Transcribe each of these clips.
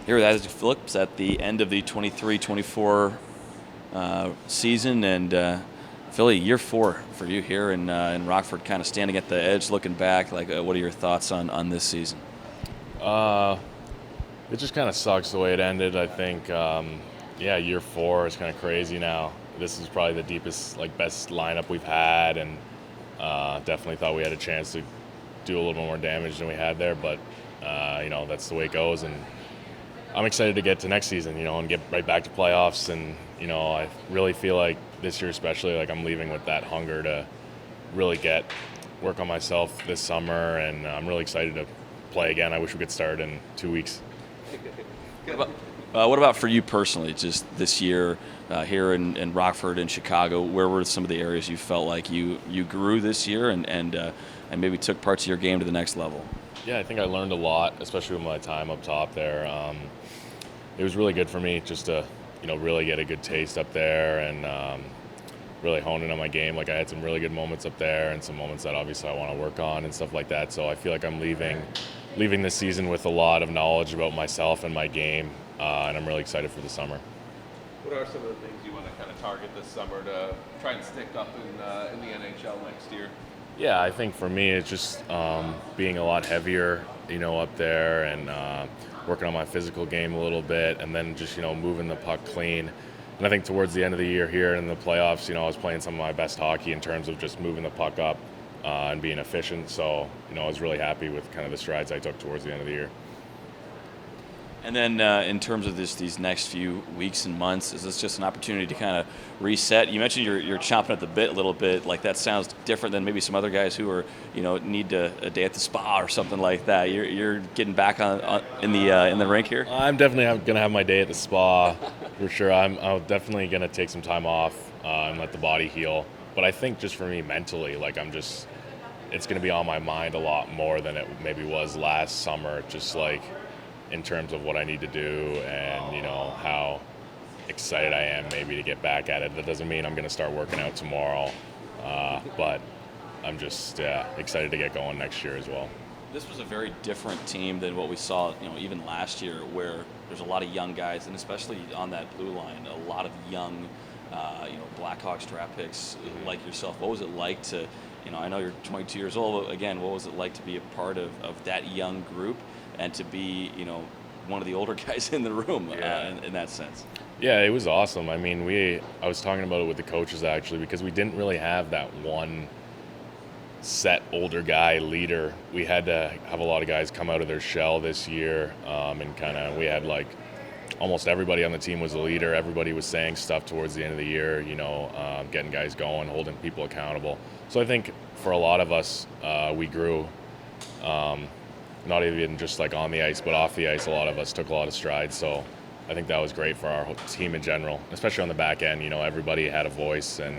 Here with Isaac Phillips at the end of the 23-24 season, and Philly, year 4 for you here in Rockford, kind of standing at the edge, looking back. Like, what are your thoughts on this season? Uh, it just kind of sucks the way it ended. I think, year 4 is kind of crazy now. This is probably the deepest, best lineup we've had, and definitely thought we had a chance to do a little more damage than we had there. But that's the way it goes, and I'm excited to get to next season, and get right back to playoffs. And I really feel like this year, especially, I'm leaving with that hunger to really work on myself this summer, and I'm really excited to play again. I wish we could start in 2 weeks. What about for you personally, just this year here in Rockford and Chicago? Where were some of the areas you felt like you grew this year and maybe took parts of your game to the next level? Yeah, I think I learned a lot, especially with my time up top there. It was really good for me just to, really get a good taste up there and really hone in on my game. I had some really good moments up there and some moments that obviously I want to work on and stuff like that. So I feel like I'm leaving this season with a lot of knowledge about myself and my game, and I'm really excited for the summer. What are some of the things you want to kind of target this summer to try and stick up in the NHL next year? Yeah, I think for me it's just being a lot heavier, up there and working on my physical game a little bit, and then just moving the puck clean. And I think towards the end of the year here in the playoffs, I was playing some of my best hockey in terms of just moving the puck up and being efficient. So I was really happy with kind of the strides I took towards the end of the year. And then in terms of these next few weeks and months, is this just an opportunity to kind of reset? You mentioned you're chomping at the bit a little bit. Like, that sounds different than maybe some other guys who are, need a day at the spa or something like that. You're getting back in the rink here. I'm definitely going to have my day at the spa for sure. I'm definitely going to take some time off and let the body heal. But I think just for me mentally, it's going to be on my mind a lot more than it maybe was last summer. Just in terms of what I need to do and, how excited I am maybe to get back at it. That doesn't mean I'm going to start working out tomorrow, but I'm just excited to get going next year as well. This was a very different team than what we saw, even last year, where there's a lot of young guys, and especially on that blue line, a lot of young, Blackhawks draft picks like yourself. What was it like to, I know you're 22 years old, but again, what was it like to be a part of that young group and to be, one of the older guys in the room in that sense? Yeah, it was awesome. I mean, I was talking about it with the coaches actually, because we didn't really have that one set older guy leader. We had to have a lot of guys come out of their shell this year, and we had almost everybody on the team was a leader. Everybody was saying stuff towards the end of the year, getting guys going, holding people accountable. So I think for a lot of us, we grew, not even just on the ice, but off the ice. A lot of us took a lot of strides. So I think that was great for our whole team in general, especially on the back end. Everybody had a voice and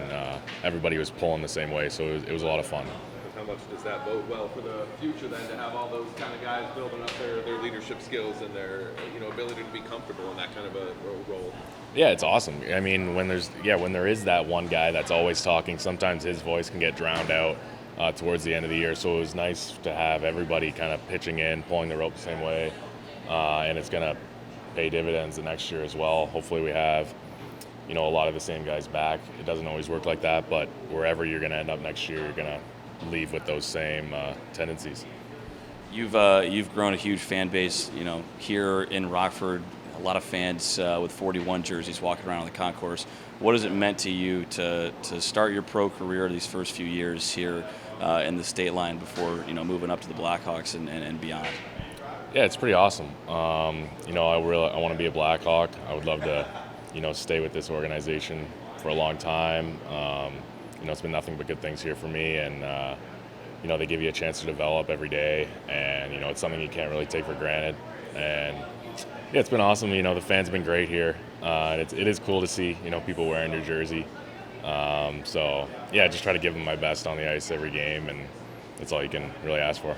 everybody was pulling the same way. So it was a lot of fun. How much does that bode well for the future then, to have all those kind of guys building up their leadership skills and their ability to be comfortable in that kind of a role? Yeah, it's awesome. I mean, when there is that one guy that's always talking, sometimes his voice can get drowned out towards the end of the year. So it was nice to have everybody kind of pitching in, pulling the rope the same way, and it's going to pay dividends the next year as well. Hopefully we have a lot of the same guys back. It doesn't always work like that, but wherever you're going to end up next year, you're going to leave with those same tendencies. You've grown a huge fan base, here in Rockford. A lot of fans with 41 jerseys walking around on the concourse. What has it meant to you to start your pro career these first few years here in the state line before moving up to the Blackhawks and beyond? Yeah, it's pretty awesome. I want to be a Blackhawk. I would love to stay with this organization for a long time. It's been nothing but good things here for me, and they give you a chance to develop every day, and it's something you can't really take for granted. And yeah, it's been awesome. The fans have been great here. It is cool to see people wearing their jersey. So yeah, just try to give them my best on the ice every game, and that's all you can really ask for.